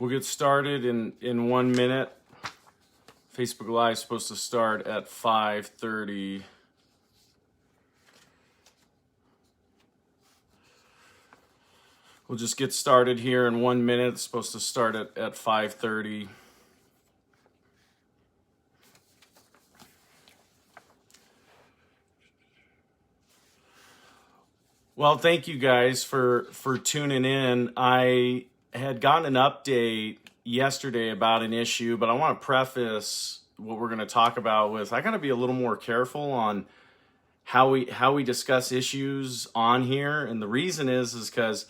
We'll get started in 1 minute. Facebook Live is supposed to start at 5:30. We'll just get started here in 1 minute. It's supposed to start at 5:30. Well, thank you guys for tuning in. I had gotten an update yesterday about an issue, but I want to preface what we're going to talk about with I got to be a little more careful on how we discuss issues on here, and the reason is because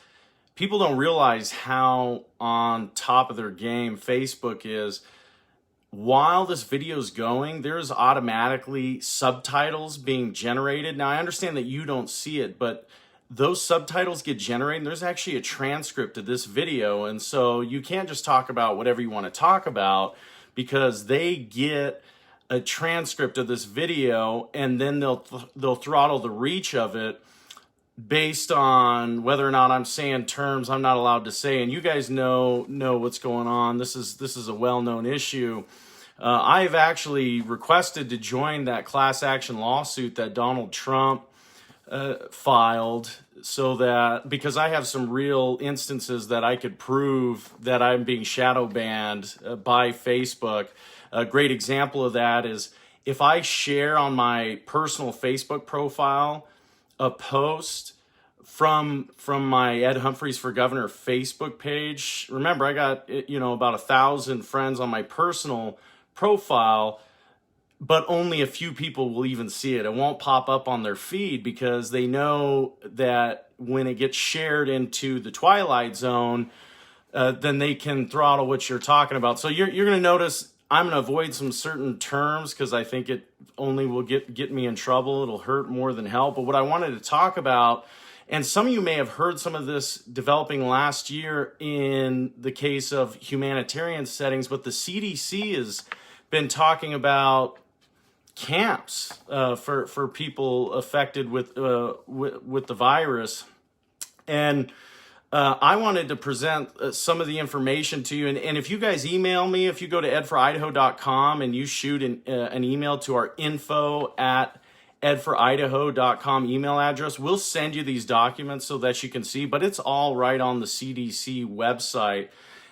people don't realize how on top of their game Facebook is. While this video is going, there's automatically subtitles being generated. Now, I understand that you don't see it, but those subtitles get generated. There's actually a transcript of this video. And so you can't just talk about whatever you want to talk about, because they get a transcript of this video and then they'll throttle the reach of it based on whether or not I'm saying terms I'm not allowed to say. And you guys know what's going on. This is a well-known issue. I've actually requested to join that class action lawsuit that Donald Trump filed, so that because I have some real instances that I could prove that I'm being shadow banned by Facebook. A great example of that is if I share on my personal Facebook profile a post from my Ed Humphreys for Governor Facebook page. Remember, I got about 1,000 friends on my personal profile, but only a few people will even see it. It won't pop up on their feed because they know that when it gets shared into the Twilight Zone, then they can throttle what you're talking about. So you're going to notice I'm going to avoid some certain terms because I think it only will get me in trouble. It'll hurt more than help. But what I wanted to talk about, and some of you may have heard some of this developing last year in the case of humanitarian settings, but the CDC has been talking about camps for people affected with the virus. And I wanted to present some of the information to you. And if you guys email me, if you go to edforidaho.com and you shoot an email to our info@edforidaho.com email address, we'll send you these documents so that you can see. But it's all right on the CDC website.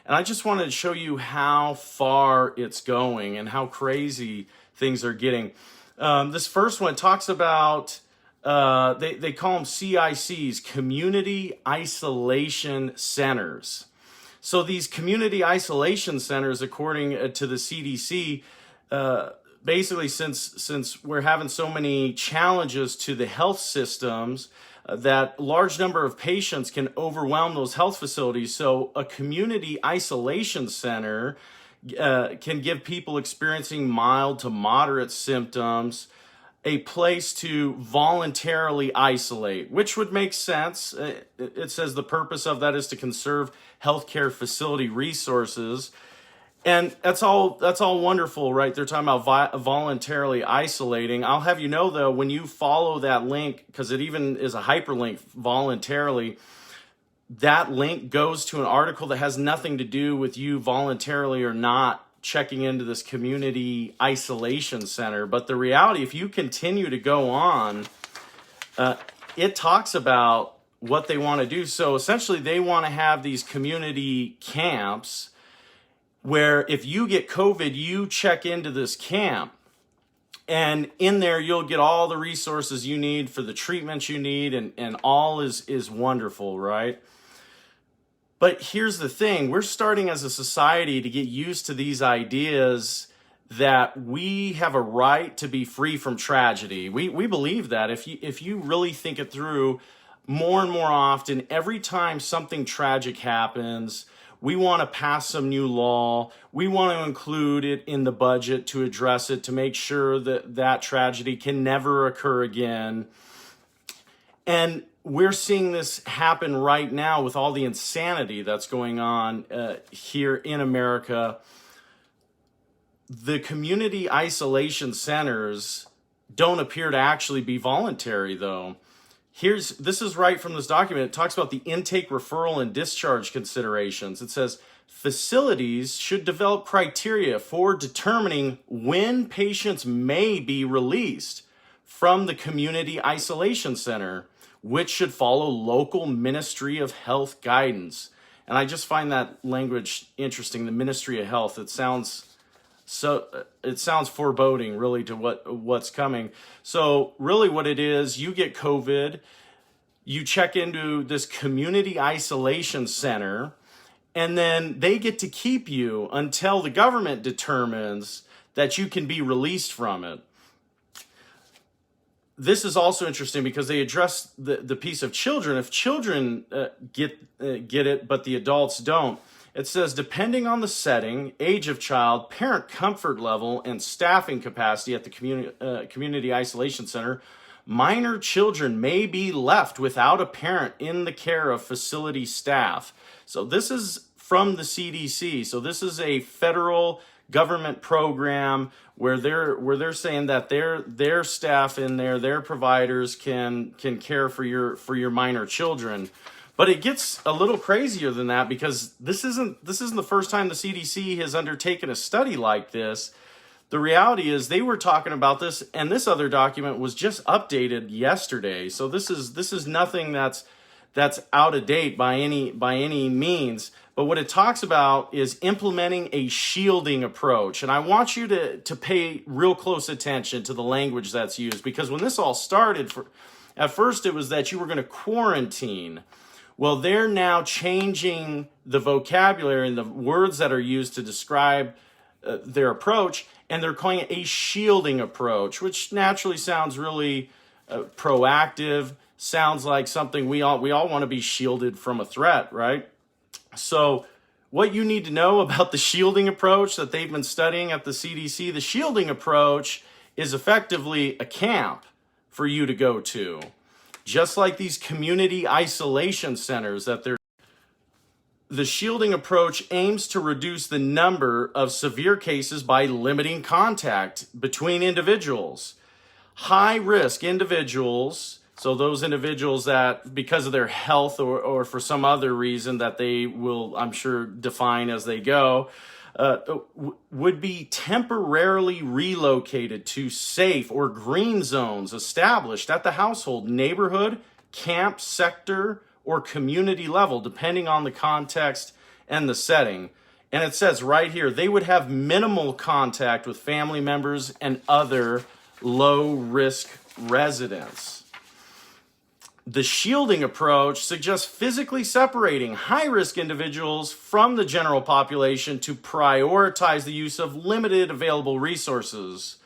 And I just wanted to show you how far it's going and how crazy things are getting. This first one talks about, they call them CICs, Community Isolation Centers. So these community isolation centers, according to the CDC, basically since we're having so many challenges to the health systems, that large number of patients can overwhelm those health facilities. So a community isolation center can give people experiencing mild to moderate symptoms a place to voluntarily isolate, which would make sense. It says the purpose of that is to conserve healthcare facility resources. And that's all wonderful, right? They're talking about voluntarily isolating. I'll have you know, though, when you follow that link, because it even is a hyperlink voluntarily, that link goes to an article that has nothing to do with you voluntarily or not checking into this community isolation center. But the reality, if you continue to go on, it talks about what they want to do. So essentially, they want to have these community camps where if you get COVID, you check into this camp. And in there, you'll get all the resources you need for the treatments you need, and all is wonderful, right? But here's the thing. We're starting as a society to get used to these ideas that we have a right to be free from tragedy. We believe that. If you really think it through, more and more often, every time something tragic happens, we want to pass some new law. We want to include it in the budget to address it, to make sure that that tragedy can never occur again. And we're seeing this happen right now with all the insanity that's going on here in America. The community isolation centers don't appear to actually be voluntary, though. This is right from this document. It talks about the intake, referral, and discharge considerations. It says facilities should develop criteria for determining when patients may be released from the community isolation center, which should follow local Ministry of Health guidance. And I just find that language interesting, the Ministry of Health. It sounds foreboding, really, to what's coming. So really what it is, you get COVID, you check into this community isolation center, and then they get to keep you until the government determines that you can be released from it. This is also interesting because they address the piece of children. If children get it, but the adults don't, it says, depending on the setting, age of child, parent comfort level, and staffing capacity at the community isolation center, minor children may be left without a parent in the care of facility staff. So this is from the CDC. So this is a federal government program where they're saying that their staff in there, their providers can care for your minor children. But it gets a little crazier than that, because this isn't the first time the CDC has undertaken a study like this. The reality is they were talking about this, and this other document was just updated yesterday. So this is nothing that's out of date by any means. But what it talks about is implementing a shielding approach. And I want you to pay real close attention to the language that's used, because when this all started, at first it was that you were going to quarantine. Well, they're now changing the vocabulary and the words that are used to describe their approach, and they're calling it a shielding approach, which naturally sounds really proactive, sounds like something we all want to be shielded from a threat, right? So what you need to know about the shielding approach that they've been studying at the CDC, the shielding approach is effectively a camp for you to go to. Just like these community isolation centers the shielding approach aims to reduce the number of severe cases by limiting contact between individuals. High-risk individuals, so those individuals that, because of their health or for some other reason that they will, I'm sure, define as they go, would be temporarily relocated to safe or green zones established at the household, neighborhood, camp, sector, or community level, depending on the context and the setting. And it says right here, they would have minimal contact with family members and other low-risk residents. The shielding approach suggests physically separating high-risk individuals from the general population to prioritize the use of limited available resources,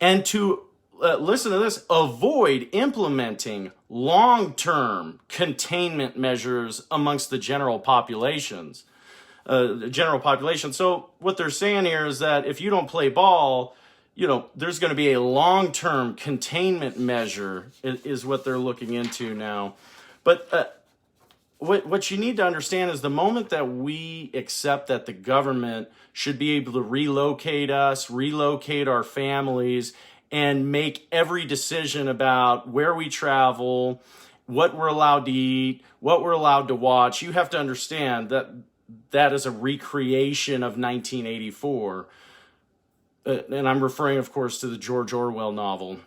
and to, listen to this, avoid implementing long-term containment measures amongst the general population. So what they're saying here is that if you don't play ball, there's going to be a long-term containment measure is what they're looking into now. But what you need to understand is the moment that we accept that the government should be able to relocate us, relocate our families, and make every decision about where we travel, what we're allowed to eat, what we're allowed to watch, you have to understand that that is a recreation of 1984. And I'm referring, of course, to the George Orwell novel.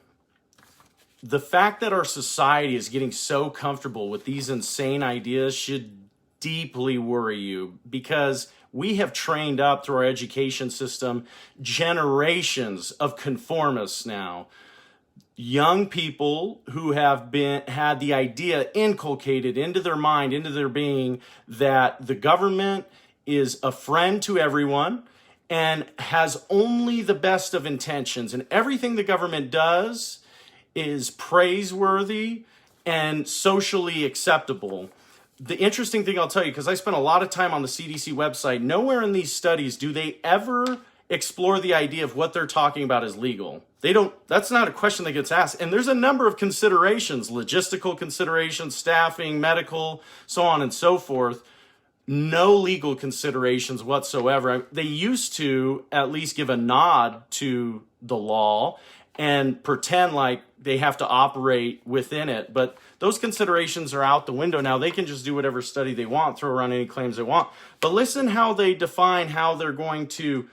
The fact that our society is getting so comfortable with these insane ideas should deeply worry you, because we have trained up through our education system generations of conformists now. Young people who have had the idea inculcated into their mind, into their being, that the government is a friend to everyone and has only the best of intentions, and everything the government does is praiseworthy and socially acceptable. The interesting thing I'll tell you, because I spent a lot of time on the CDC website, nowhere in these studies do they ever explore the idea of what they're talking about as legal. That's not a question that gets asked. And there's a number of considerations, logistical considerations, staffing, medical, so on and so forth. No legal considerations whatsoever. They used to at least give a nod to the law, and pretend like they have to operate within it. But those considerations are out the window now. They can just do whatever study they want, throw around any claims they want. But listen how they define how they're going to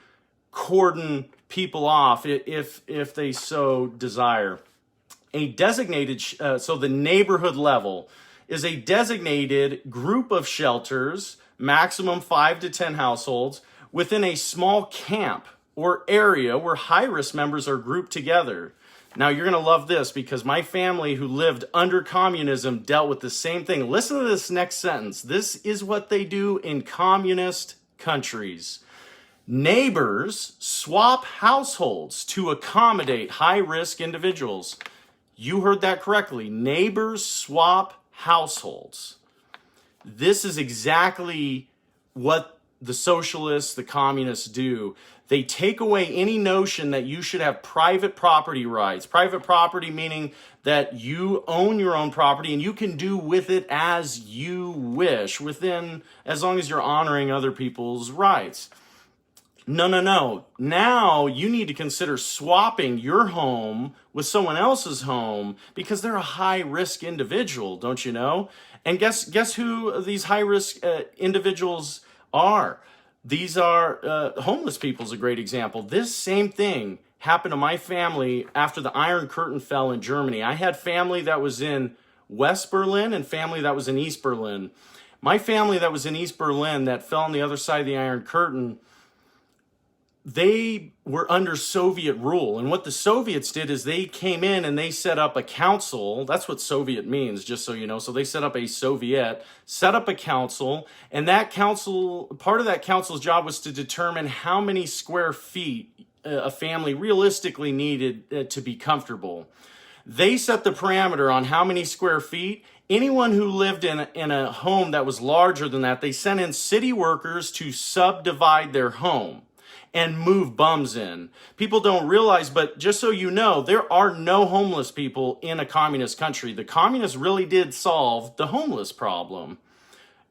cordon people off if they so desire. A designated, so the neighborhood level is a designated group of shelters, maximum 5 to 10 households, within a small camp or area where high-risk members are grouped together. Now, you're going to love this because my family who lived under communism dealt with the same thing. Listen to this next sentence. This is what they do in communist countries. Neighbors swap households to accommodate high-risk individuals. You heard that correctly. Neighbors swap households. This is exactly what the socialists, the communists do. They take away any notion that you should have private property rights. Private property meaning that you own your own property and you can do with it as you wish, as long as you're honoring other people's rights. No. Now you need to consider swapping your home with someone else's home because they're a high-risk individual, don't you know? And guess who these high-risk individuals are? These are homeless people is a great example. This same thing happened to my family after the Iron Curtain fell in Germany. I had family that was in West Berlin and family that was in East Berlin. My family that was in East Berlin that fell on the other side of the Iron Curtain, they were under Soviet rule. And what the Soviets did is they came in and they set up a council. That's what Soviet means, just so you know. So they set up a council, and that council, part of that council's job was to determine how many square feet a family realistically needed to be comfortable. They set the parameter on how many square feet. Anyone who lived in a home that was larger than that, they sent in city workers to subdivide their home and move bums in. People don't realize, but just so you know, there are no homeless people in a communist country. The communists really did solve the homeless problem.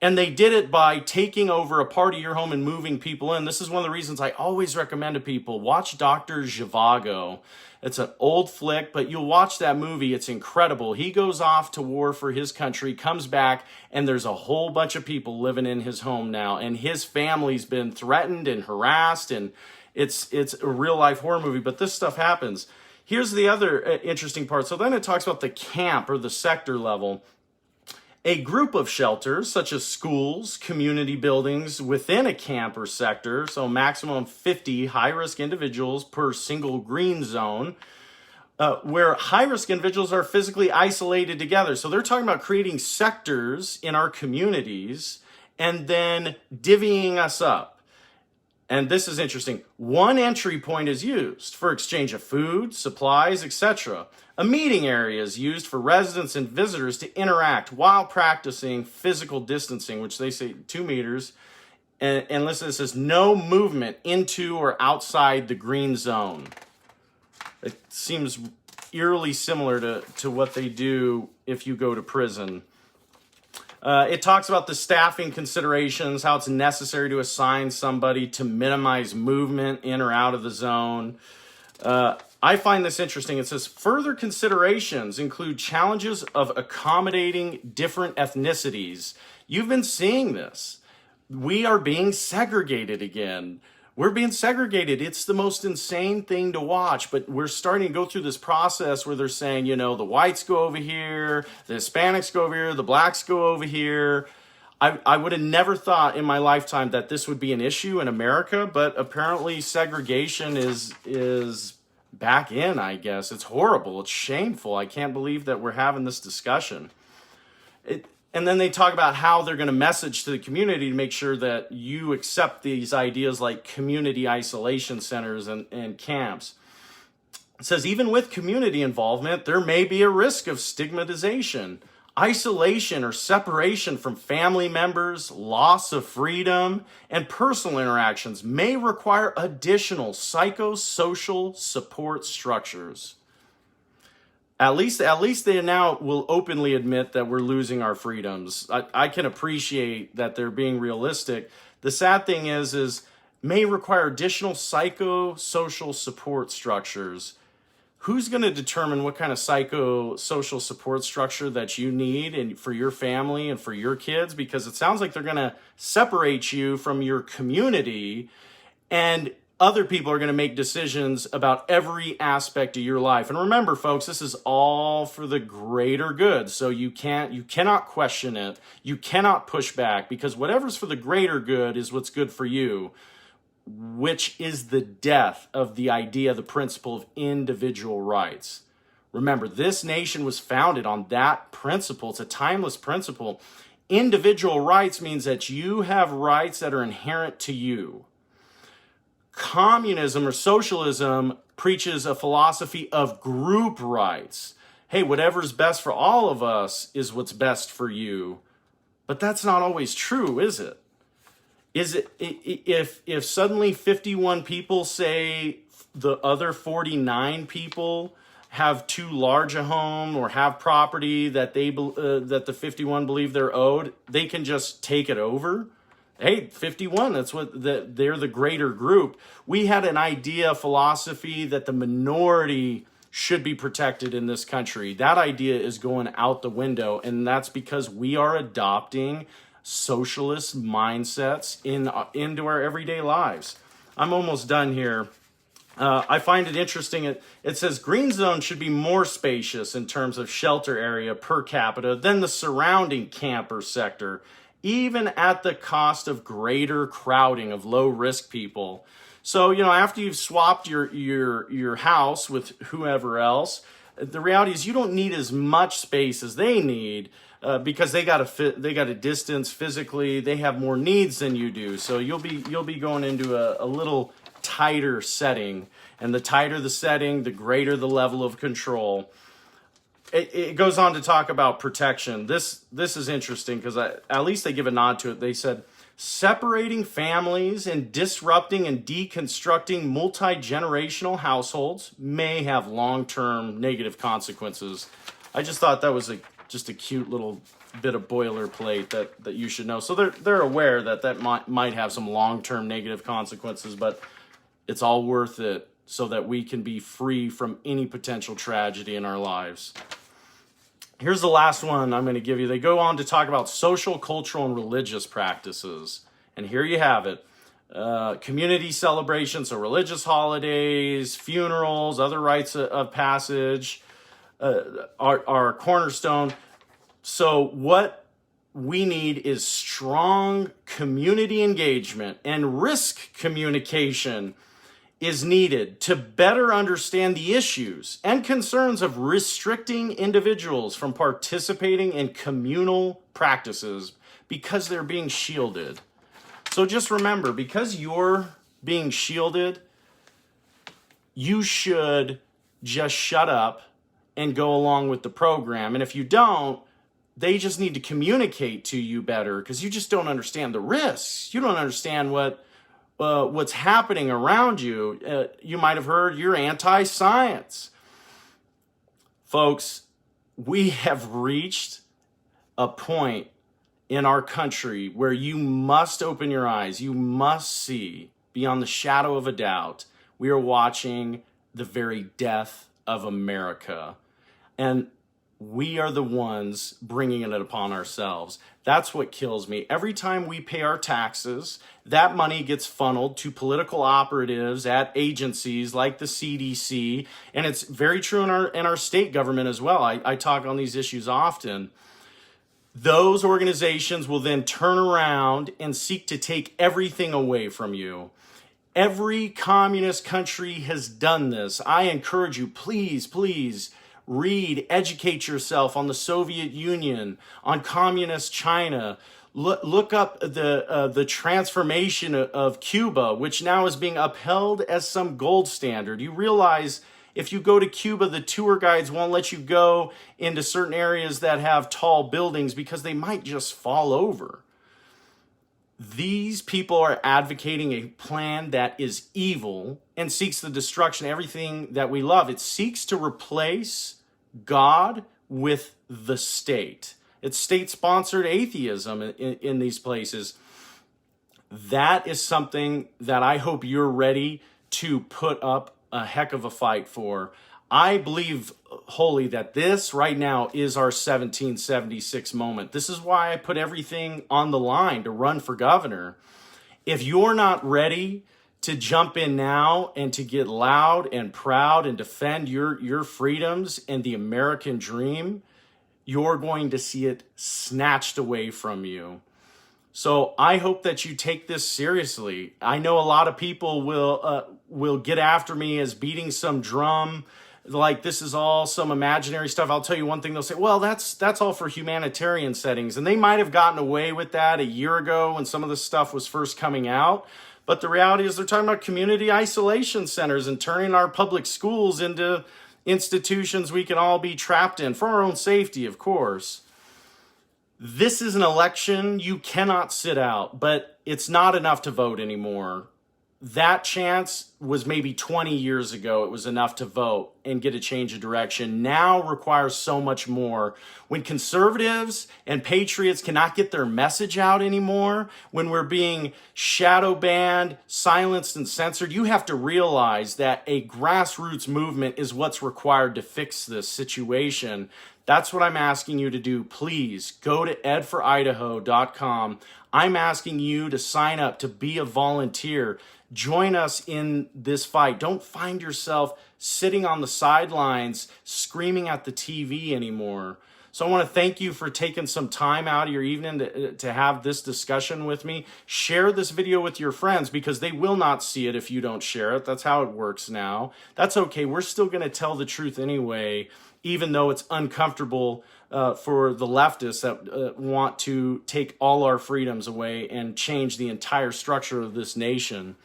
And they did it by taking over a part of your home and moving people in. This is one of the reasons I always recommend to people, watch Dr. Zhivago. It's an old flick, but you'll watch that movie. It's incredible. He goes off to war for his country, comes back, and there's a whole bunch of people living in his home now. And his family's been threatened and harassed, and it's a real-life horror movie, but this stuff happens. Here's the other interesting part. So then it talks about the camp or the sector level. A group of shelters, such as schools, community buildings within a camp or sector, so maximum 50 high-risk individuals per single green zone, where high-risk individuals are physically isolated together. So they're talking about creating sectors in our communities and then divvying us up. And this is interesting. One entry point is used for exchange of food, supplies, etc. A meeting area is used for residents and visitors to interact while practicing physical distancing, which they say 2 meters. And listen, it says no movement into or outside the green zone. It seems eerily similar to what they do if you go to prison. It talks about the staffing considerations, how it's necessary to assign somebody to minimize movement in or out of the zone. I find this interesting. It says further considerations include challenges of accommodating different ethnicities. You've been seeing this. We are being segregated again. We're being segregated. It's the most insane thing to watch, but we're starting to go through this process where they're saying, you know, the whites go over here, the Hispanics go over here, the blacks go over here. I would have never thought in my lifetime that this would be an issue in America, but apparently segregation is back in, I guess. It's horrible. It's shameful. I can't believe that we're having this discussion. And then they talk about how they're going to message to the community to make sure that you accept these ideas like community isolation centers and camps. It says, even with community involvement, there may be a risk of stigmatization, isolation or separation from family members, loss of freedom, and personal interactions may require additional psychosocial support structures. At least they now will openly admit that we're losing our freedoms. I can appreciate that they're being realistic. The sad thing is may require additional psychosocial support structures. who's going to determine what kind of psychosocial support structure that you need and for your family and for your kids? Because it sounds like they're going to separate you from your community, and other people are going to make decisions about every aspect of your life. And remember, folks, this is all for the greater good. So you cannot question it. You cannot push back, because whatever's for the greater good is what's good for you, which is the death of the idea, the principle of individual rights. Remember, this nation was founded on that principle. It's a timeless principle. Individual rights means that you have rights that are inherent to you. Communism or socialism preaches a philosophy of group rights. Hey, whatever's best for all of us is what's best for you. But that's not always true, is it? Is it if suddenly 51 people say the other 49 people have too large a home or have property that that the 51 believe they're owed, they can just take it over? Hey, 51, they're the greater group. We had an idea, philosophy that the minority should be protected in this country. That idea is going out the window, and that's because we are adopting socialist mindsets into our everyday lives. I'm almost done here. I find it interesting. It says green zone should be more spacious in terms of shelter area per capita than the surrounding camper sector, even at the cost of greater crowding of low-risk people. So, after you've swapped your house with whoever else, the reality is you don't need as much space as they need, because they got a distance physically. They have more needs than you do. So you'll be going into a little tighter setting, and the tighter the setting, the greater the level of control. It goes on to talk about protection. This is interesting because at least they give a nod to it. They said, separating families and disrupting and deconstructing multi-generational households may have long-term negative consequences. I just thought that was just a cute little bit of boilerplate that you should know. So they're aware that might have some long-term negative consequences, but it's all worth it so that we can be free from any potential tragedy in our lives. Here's the last one I'm going to give you. They go on to talk about social, cultural, and religious practices. And here you have it. Community celebrations, so religious holidays, funerals, other rites of passage are cornerstone. So what we need is strong community engagement, and risk communication is needed to better understand the issues and concerns of restricting individuals from participating in communal practices because they're being shielded. So just remember, because you're being shielded, you should just shut up and go along with the program. And if you don't, they just need to communicate to you better, because you just don't understand the risks. You don't understand what's happening around you. You might have heard you're anti-science. Folks, we have reached a point in our country where you must open your eyes. You must see beyond the shadow of a doubt. We are watching the very death of America. And we are the ones bringing it upon ourselves. That's what kills me. Every time we pay our taxes, that money gets funneled to political operatives at agencies like the CDC. And it's very true in our state government as well. I talk on these issues often. Those organizations will then turn around and seek to take everything away from you. Every communist country has done this. I encourage you, please, read, educate yourself on the Soviet Union, on communist China. Look up the transformation of Cuba, which now is being upheld as some gold standard. You realize if you go to Cuba, the tour guides won't let you go into certain areas that have tall buildings because they might just fall over. These people are advocating a plan that is evil and seeks the destruction of everything that we love. It seeks to replace God with the state. It's state-sponsored atheism in these places. That is something that I hope you're ready to put up a heck of a fight for. I believe wholly that this right now is our 1776 moment. This is why I put everything on the line to run for governor. If you're not ready to jump in now and to get loud and proud and defend your freedoms and the American dream, you're going to see it snatched away from you. So I hope that you take this seriously. I know a lot of people will get after me as beating some drum, like this is all some imaginary stuff. I'll tell you one thing, they'll say, well, that's all for humanitarian settings. And they might have gotten away with that a year ago when some of this stuff was first coming out. But the reality is they're talking about community isolation centers and turning our public schools into institutions we can all be trapped in for our own safety, of course. This is an election you cannot sit out, but it's not enough to vote anymore. That chance was maybe 20 years ago. It was enough to vote and get a change of direction. Now requires so much more. When conservatives and patriots cannot get their message out anymore, when we're being shadow banned, silenced, and censored, you have to realize that a grassroots movement is what's required to fix this situation. That's what I'm asking you to do. Please go to edforidaho.com. I'm asking you to sign up to be a volunteer. Join us in this fight. Don't find yourself sitting on the sidelines screaming at the TV anymore. So I want to thank you for taking some time out of your evening to have this discussion with me. Share this video with your friends because they will not see it if you don't share it. That's how it works now. That's okay. We're still going to tell the truth anyway, even though it's uncomfortable for the leftists that want to take all our freedoms away and change the entire structure of this nation.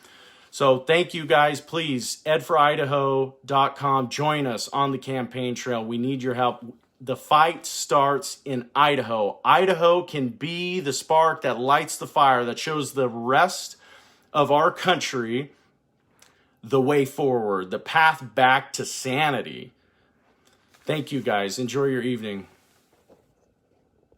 So thank you guys. Please, edforidaho.com. Join us on the campaign trail. We need your help. The fight starts in Idaho. Idaho can be the spark that lights the fire, that shows the rest of our country the way forward, the path back to sanity. Thank you guys. Enjoy your evening.